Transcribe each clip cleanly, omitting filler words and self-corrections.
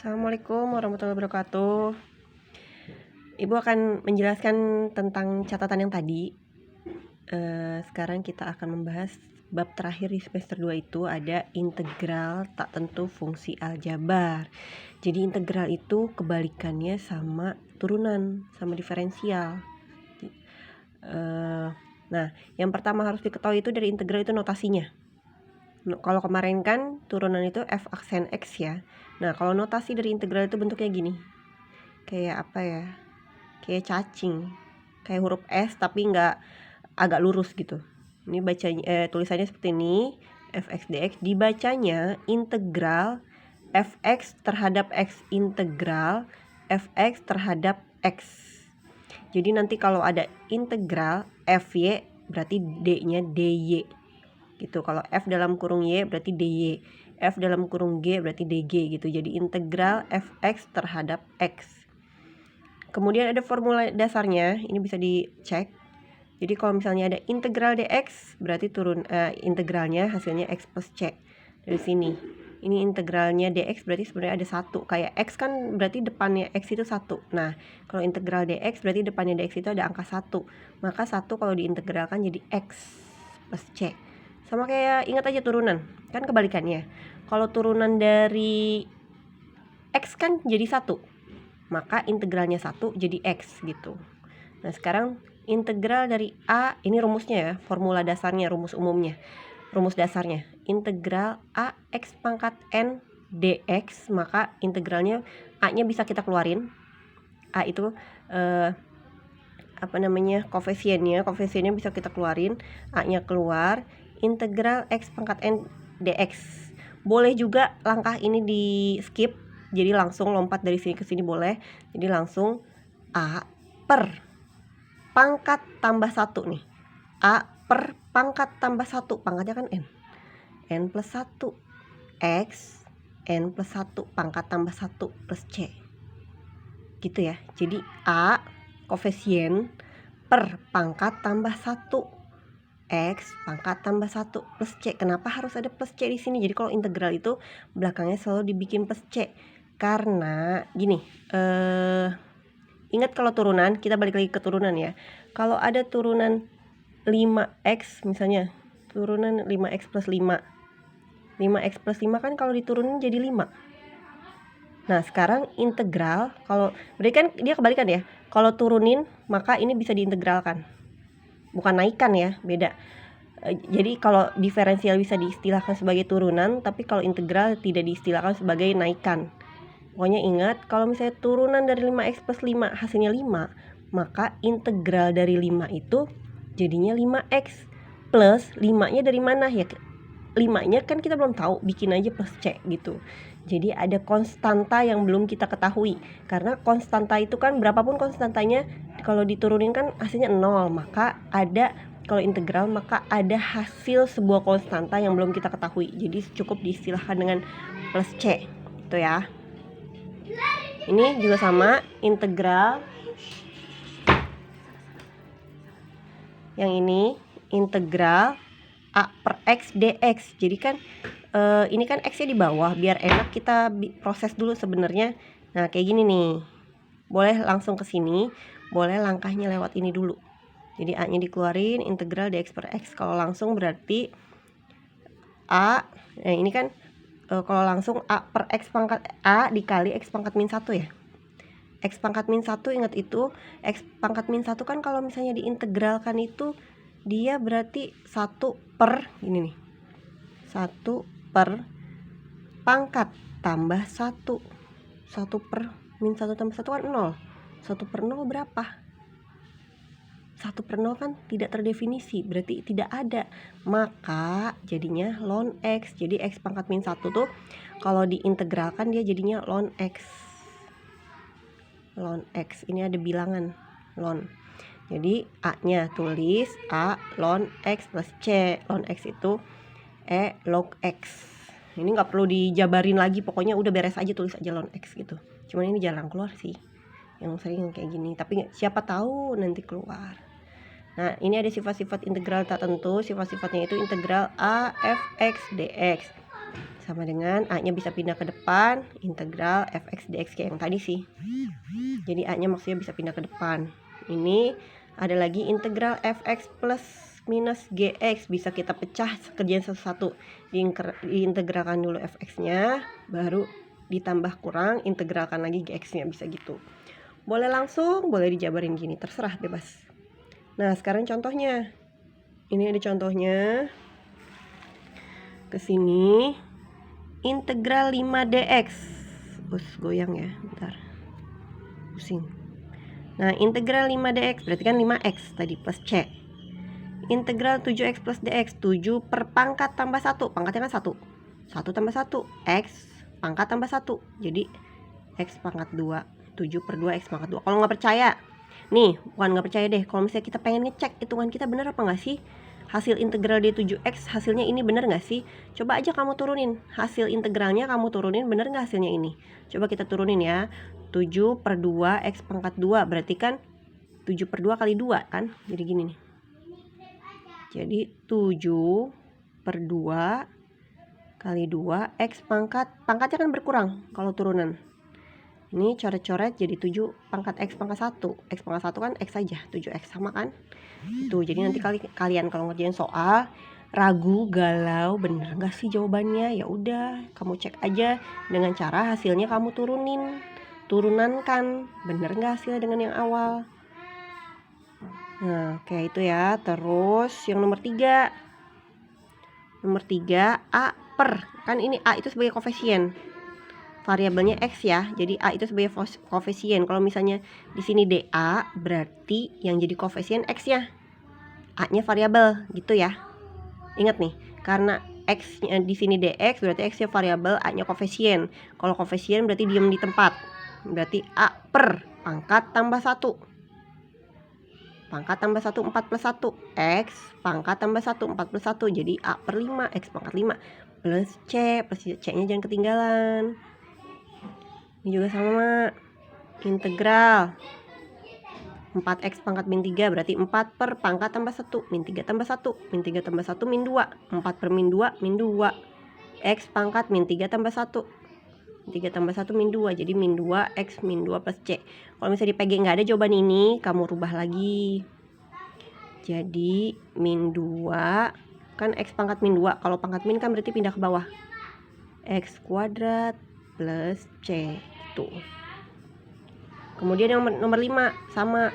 Assalamualaikum warahmatullahi wabarakatuh. Ibu akan menjelaskan tentang catatan yang tadi. Sekarang kita akan membahas bab terakhir di semester 2 itu ada integral tak tentu fungsi aljabar. Jadi integral itu kebalikannya sama turunan, sama diferensial. Nah, yang pertama harus diketahui itu dari integral itu notasinya. Kalau kemarin kan turunan itu f aksen x ya. Nah, kalau notasi dari integral itu bentuknya gini. Kayak apa ya? Kayak cacing. Kayak huruf S tapi nggak agak lurus gitu. Ini bacanya tulisannya seperti ini, fx dx, dibacanya integral fx terhadap x integral fx terhadap x. Jadi nanti kalau ada integral fy berarti d-nya dy. Gitu. Kalau f dalam kurung y berarti dy, f dalam kurung g berarti dg gitu. Jadi integral fx terhadap x. Kemudian ada formula dasarnya, ini bisa dicek. Jadi kalau misalnya ada integral dx berarti integralnya hasilnya x plus c. Dari sini ini integralnya dx berarti sebenarnya ada 1. Kayak x kan berarti depannya x itu 1. Nah, kalau integral dx berarti depannya dx itu ada angka 1. Maka 1 kalau diintegralkan jadi x plus c. Sama kayak ingat aja turunan, kan kebalikannya. Kalau turunan dari x kan jadi 1, maka integralnya 1 jadi x gitu. Nah, sekarang integral dari a, ini rumusnya ya, formula dasarnya, rumus umumnya. Rumus dasarnya, integral a x pangkat n dx, maka integralnya a-nya bisa kita keluarin. A itu koefisiennya bisa kita keluarin, a-nya keluar. Integral x pangkat n dx. Boleh juga langkah ini di skip, jadi langsung lompat dari sini ke sini boleh. Jadi langsung a per pangkat tambah 1 nih. A per pangkat tambah 1, pangkatnya kan n plus 1 x n plus 1 pangkat tambah 1 plus c. Gitu ya. Jadi a koefisien per pangkat tambah 1 x pangkat tambah 1 plus c. Kenapa harus ada plus c di sini? Jadi kalau integral itu belakangnya selalu dibikin plus c. Karena gini, ingat kalau turunan, kita balik lagi ke turunan ya. Kalau ada turunan 5x misalnya, turunan 5x plus 5. 5x plus 5 kan kalau diturunin jadi 5. Nah, sekarang integral, kalau berarti kan dia kebalikan ya. Kalau turunin, maka ini bisa diintegralkan. Bukan naikkan ya, beda. Jadi kalau diferensial bisa diistilahkan sebagai turunan, tapi kalau integral tidak diistilahkan sebagai naikkan. Pokoknya ingat, kalau misalnya turunan dari 5x plus 5 hasilnya 5, maka integral dari 5 itu jadinya 5x plus 5-nya dari mana ya? 5-nya kan kita belum tahu, bikin aja plus c gitu. Jadi ada konstanta yang belum kita ketahui. Karena konstanta itu kan berapapun konstantanya, kalau diturunin kan hasilnya 0, maka ada, kalau integral maka ada hasil sebuah konstanta yang belum kita ketahui. Jadi cukup diistilahkan dengan plus c gitu ya. Ini juga sama, integral yang ini integral a per x dx. Jadi kan ini kan x-nya di bawah, biar enak kita proses dulu sebenarnya. Nah, kayak gini nih. Boleh langsung ke sini, boleh langkahnya lewat ini dulu. Jadi a-nya dikeluarin, integral dx per x. Kalau langsung berarti a, nah ini kan kalau langsung a per x pangkat a dikali x pangkat min 1 ya. X pangkat min 1, ingat itu x pangkat min 1 kan kalau misalnya diintegralkan itu dia berarti 1 per ini nih, 1 per pangkat tambah 1. 1 per min 1 tambah 1 kan 0. 1 per 0 berapa? 1 per 0 kan tidak terdefinisi, berarti tidak ada. Maka jadinya ln x. Jadi x pangkat min 1 tuh kalau diintegralkan dia jadinya ln x. Ln x, ini ada bilangan ln. Jadi a-nya tulis a ln x plus c. Ln x itu log x. Ini nggak perlu dijabarin lagi, pokoknya udah beres aja, tulis aja ln x gitu. Cuman ini jarang keluar sih, yang sering kayak gini, tapi siapa tahu nanti keluar. Nah, ini ada sifat-sifat integral tak tentu. Sifat-sifatnya itu integral a f x dx. sama dengan A-nya bisa pindah ke depan, integral fx dx kayak yang tadi sih. Jadi A-nya maksudnya bisa pindah ke depan. Ini ada lagi integral fx plus minus gx, bisa kita pecah kerjain satu-satu. Diintegralkan dulu fx-nya, baru ditambah kurang, integralkan lagi gx-nya, bisa gitu. Boleh langsung, boleh dijabarin gini, terserah, bebas. Nah, sekarang contohnya. Ini ada contohnya. Ke sini integral 5 dx. Goyang ya, bentar. Pusing. Nah, integral 5 dx berarti kan 5x tadi plus c. Integral 7x plus dx, 7 per pangkat tambah 1. Pangkatnya kan 1. 1 tambah 1, x pangkat tambah 1. Jadi x pangkat 2, 7 per 2 x pangkat 2. Kalau nggak percaya, nih, bukan nggak percaya deh, kalau misalnya kita pengen ngecek hitungan kita bener apa nggak sih, hasil integral di 7x hasilnya ini bener nggak sih? Coba aja kamu turunin hasil integralnya, kamu turunin bener nggak hasilnya ini. Coba kita turunin ya. 7 per 2 x pangkat 2 berarti kan 7 per 2 kali 2 kan. Jadi gini nih. Jadi 7 per 2 kali 2 x pangkatnya kan berkurang kalau turunan. Ini coret-coret jadi 7 pangkat x pangkat 1. X pangkat 1 kan x aja, 7x sama kan? Itu. Jadi nanti kalian kalau ngerjain soal ragu, galau, bener nggak sih jawabannya? Ya udah, kamu cek aja dengan cara hasilnya kamu turunankan, bener nggak hasilnya dengan yang awal. Nah, kayak itu ya. Terus yang nomor 3. Nomor 3, A per. Kan ini A itu sebagai koefisien. Variabelnya x ya. Jadi A itu sebagai koefisien. Kalau misalnya di sini DA, berarti yang jadi koefisien x ya. A-nya variabel gitu ya. Ingat nih, karena x-nya di sini dx berarti x-nya variabel, A-nya koefisien. Kalau koefisien berarti diam di tempat. Berarti A per pangkat tambah 1. Pangkat tambah 1, 4 plus 1. X pangkat tambah 1, 4 plus 1. Jadi A per 5, X pangkat 5. Plus C. Plus C-nya jangan ketinggalan. Ini juga sama. Integral 4x pangkat min 3. Berarti 4 per pangkat tambah 1. Min 3 tambah 1. Min 3 tambah 1 min 2. 4 per min 2, min 2. X pangkat min 3 tambah 1. 3 tambah 1 min 2. Jadi min 2 X min 2 plus C. Kalau misalnya di PG nggak ada jawaban ini, kamu rubah lagi. Jadi min 2 kan X pangkat min 2. Kalau pangkat min kan berarti pindah ke bawah. X kuadrat plus C. Itu. Kemudian yang nomor 5 sama.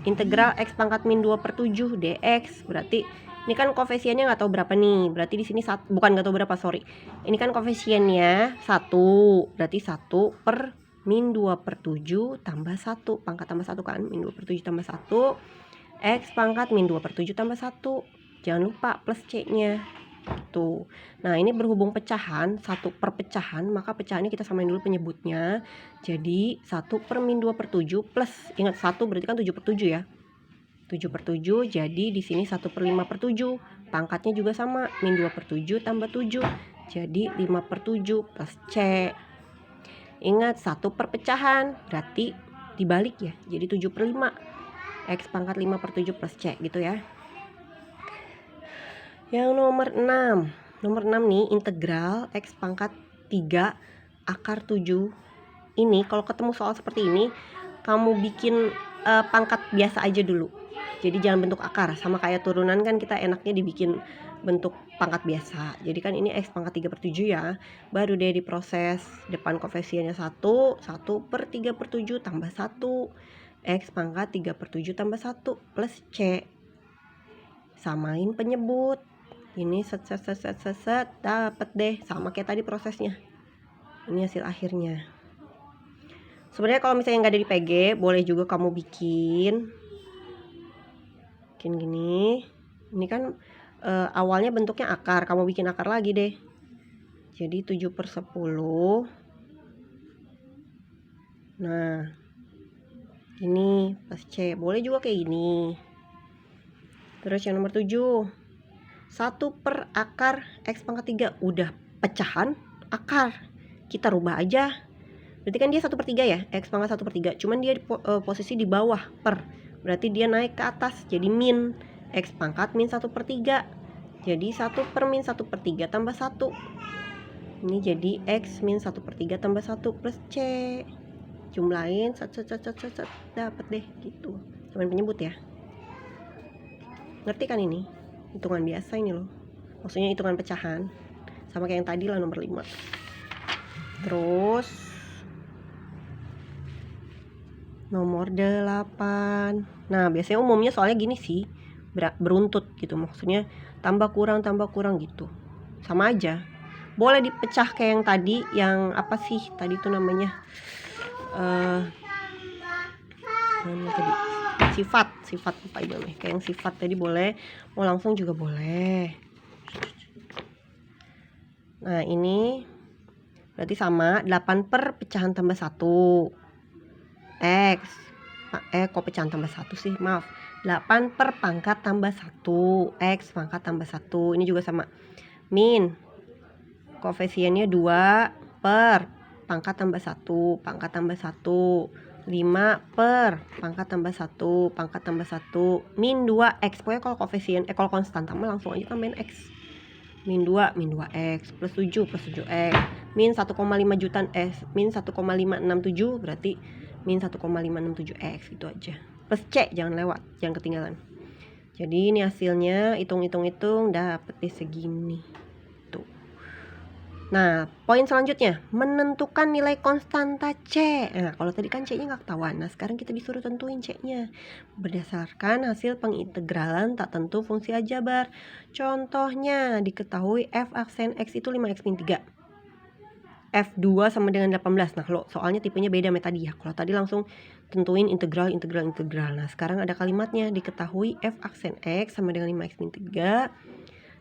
Integral X pangkat min 2 per 7 dx. Berarti ini kan koefisiennya nggak tahu berapa nih. Berarti di sini bukan nggak tahu berapa, sorry. Ini kan koefisiennya 1. Berarti 1 per min 2 per 7 tambah 1. Pangkat tambah 1 kan. Min 2 per 7 tambah 1. X pangkat min 2 per 7 tambah 1. Jangan lupa plus C-nya. Tuh. Nah, ini berhubung pecahan, 1 per pecahan, maka pecahannya kita samain dulu penyebutnya. Jadi 1 per min 2 per 7 plus, ingat 1 berarti kan 7 per 7 ya. 7 per 7, jadi di sini 1 per 5 per 7. Pangkatnya juga sama, min 2 per 7 tambah 7. Jadi 5 per 7 plus C. Ingat 1 per pecahan, berarti dibalik ya. Jadi 7 per 5. X pangkat 5 per 7 plus C gitu ya. Yang nomor 6. Nomor 6 nih, integral X pangkat 3 akar 7. Ini kalau ketemu soal seperti ini, kamu bikin pangkat biasa aja dulu. Jadi jangan bentuk akar. Sama kayak turunan kan kita enaknya dibikin bentuk pangkat biasa. Jadi kan ini X pangkat 3 per 7 ya. Baru deh diproses. Depan koefisiennya 1. 1 per 3 per 7 tambah 1. X pangkat 3 per 7 tambah 1 plus C. Samain penyebut. Ini set dapat deh, sama kayak tadi prosesnya. Ini hasil akhirnya. Sebenarnya kalau misalnya nggak ada di PG, boleh juga kamu bikin gini. Ini kan awalnya bentuknya akar, kamu bikin akar lagi deh. Jadi 7 per 10. Nah, ini plus C. Boleh juga kayak gini. Terus yang nomor 7. 1 per akar X pangkat 3. Udah pecahan akar, kita rubah aja. Berarti kan dia 1 per 3 ya, X pangkat 1 per 3. Cuman dia posisi di bawah per. Berarti dia naik ke atas, jadi min. X pangkat min 1 per 3. Jadi 1 per min 1 per 3 tambah 1. Ini jadi X min 1/3 tambah 1 plus C. Jumlahin, dapat deh gitu. Cuman penyebut ya. Ngerti kan ini? Hitungan biasa ini loh. Maksudnya hitungan pecahan. Sama kayak yang tadi lah nomor 5. Terus nomor 8. Nah, biasanya umumnya soalnya gini sih. Beruntut gitu. Maksudnya tambah kurang gitu. Sama aja. Boleh dipecah kayak yang tadi, yang apa sih tadi tuh namanya? Sifat apa itu namanya? Kayak yang sifat tadi boleh, mau langsung juga boleh. Nah, ini berarti sama 8 per pecahan tambah 1 X. Kok pecahan tambah 1 sih? Maaf. 8 per pangkat tambah 1 X pangkat tambah 1. Ini juga sama. Min koefisiennya 2 per pangkat tambah 1 pangkat tambah 1. 5 per pangkat tambah 1 pangkat tambah 1 min 2x. Pokoknya kalau koefisien kalau konstan tambah langsung aja tambahin x. Min 2x plus 7x min 1,5 juta min 1,567 berarti min 1,567x itu aja. Plus C jangan lewat, jangan ketinggalan. Jadi ini hasilnya hitung dapet deh segini. Tuh. Nah, poin selanjutnya menentukan nilai konstanta C. Nah, kalau tadi kan C-nya nggak ketahuan. Nah, sekarang kita disuruh tentuin C-nya berdasarkan hasil pengintegralan tak tentu fungsi aljabar. Contohnya diketahui f aksen X itu 5x min 3. F2 sama dengan 18. Nah, lo soalnya tipenya beda sama tadi ya. Kalau tadi langsung tentuin integral. Nah, sekarang ada kalimatnya diketahui f aksen X sama dengan 5x min 3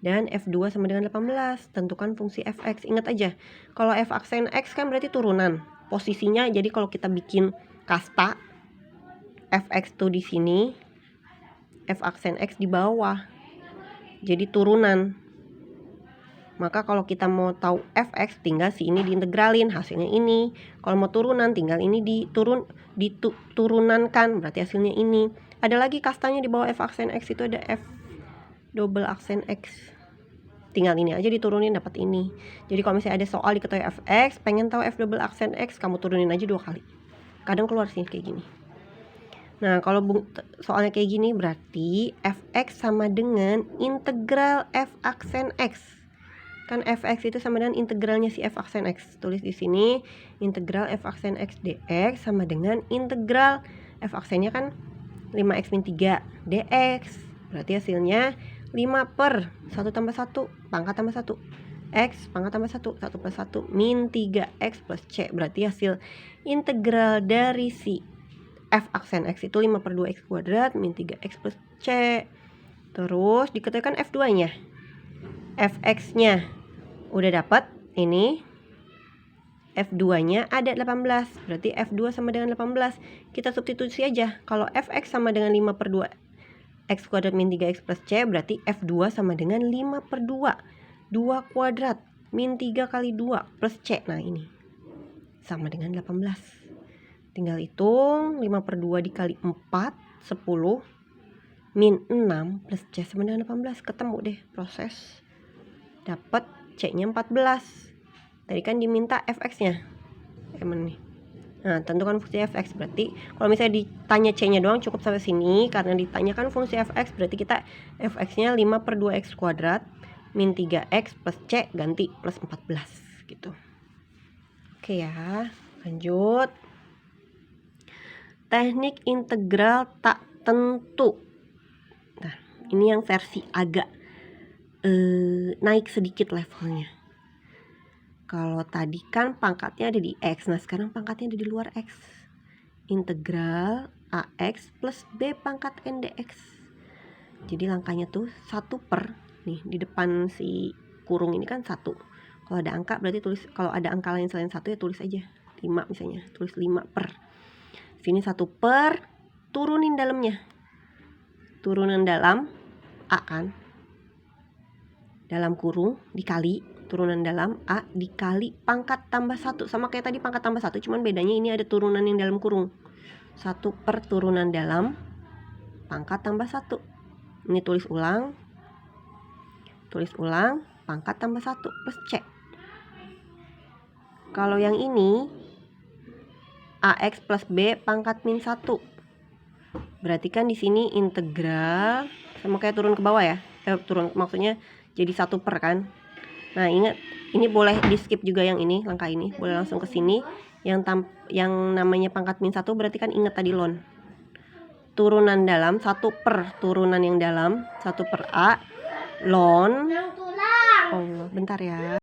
dan F2 sama dengan 18. Tentukan fungsi fx. Ingat aja, kalau f aksen X kan berarti turunan posisinya. Jadi kalau kita bikin kasta, fx tuh di sini, f aksen X di bawah. Jadi turunan. Maka kalau kita mau tahu fx, tinggal si ini diintegralin, hasilnya ini. Kalau mau turunan, tinggal ini diturunankan, berarti hasilnya ini. Ada lagi kastanya di bawah f aksen X itu ada f double aksen X. Tinggal ini aja diturunin dapat ini. Jadi kalau misalnya ada soal diketahui fx, pengen tahu f double aksen X, kamu turunin aja 2 kali. Kadang keluar sih kayak gini. Nah, kalau soalnya kayak gini berarti fx sama dengan integral f aksen X. Kan fx itu sama dengan integralnya si f aksen X. Tulis di sini integral f aksen X dx sama dengan integral f aksennya kan 5x min 3 dx. Berarti hasilnya 5 per 1 tambah 1 pangkat tambah 1 X pangkat tambah 1 1 plus 1 min 3X plus C. Berarti hasil integral dari si f aksen X itu 5 per 2X kuadrat min 3X plus C. Terus diketahui F2 nya, fx nya udah dapat. Ini F2 nya ada 18. Berarti F2 sama dengan 18. Kita substitusi aja. Kalau fx sama dengan 5 per 2 X kuadrat min 3X plus C, berarti F2 sama dengan 5 per 2 2 kuadrat min 3 kali 2 plus C. Nah, ini sama dengan 18. Tinggal hitung 5 per 2 dikali 4 10 min 6 plus C sama dengan 18. Ketemu deh proses. Dapat C nya 14. Tadi kan diminta fx nya nih. Nah, tentukan fungsi fx. Berarti kalau misalnya ditanya C-nya doang cukup sampai sini. Karena ditanyakan fungsi fx, berarti kita fx-nya 5 per 2x kuadrat min 3x plus C ganti plus 14 gitu. Oke ya, lanjut. Teknik integral tak tentu. Nah, ini yang versi agak naik sedikit levelnya. Kalau tadi kan pangkatnya ada di X. Nah, sekarang pangkatnya ada di luar X. Integral AX plus B pangkat N dx. Jadi langkahnya tuh 1 per. Nih, di depan si kurung ini kan 1. Kalau ada angka berarti tulis. Kalau ada angka lain selain 1 ya tulis aja 5 misalnya. Tulis 5 per. Sini 1 per. Turunin dalamnya. Turunan dalam A kan. Dalam kurung dikali turunan dalam A dikali pangkat tambah 1. Sama kayak tadi pangkat tambah 1, cuman bedanya ini ada turunan yang dalam kurung. 1 per turunan dalam pangkat tambah 1. Ini tulis ulang pangkat tambah 1 plus C. Kalau yang ini AX plus B pangkat min 1. Berarti kan di sini integral sama kayak turun ke bawah ya. Turun maksudnya jadi 1 per kan. Nah, ingat ini boleh di skip juga yang ini, langkah ini. Boleh langsung ke sini. Yang namanya pangkat min 1 berarti kan ingat tadi ln. Turunan dalam 1 per turunan yang dalam 1 per A ln. Oh, bentar ya.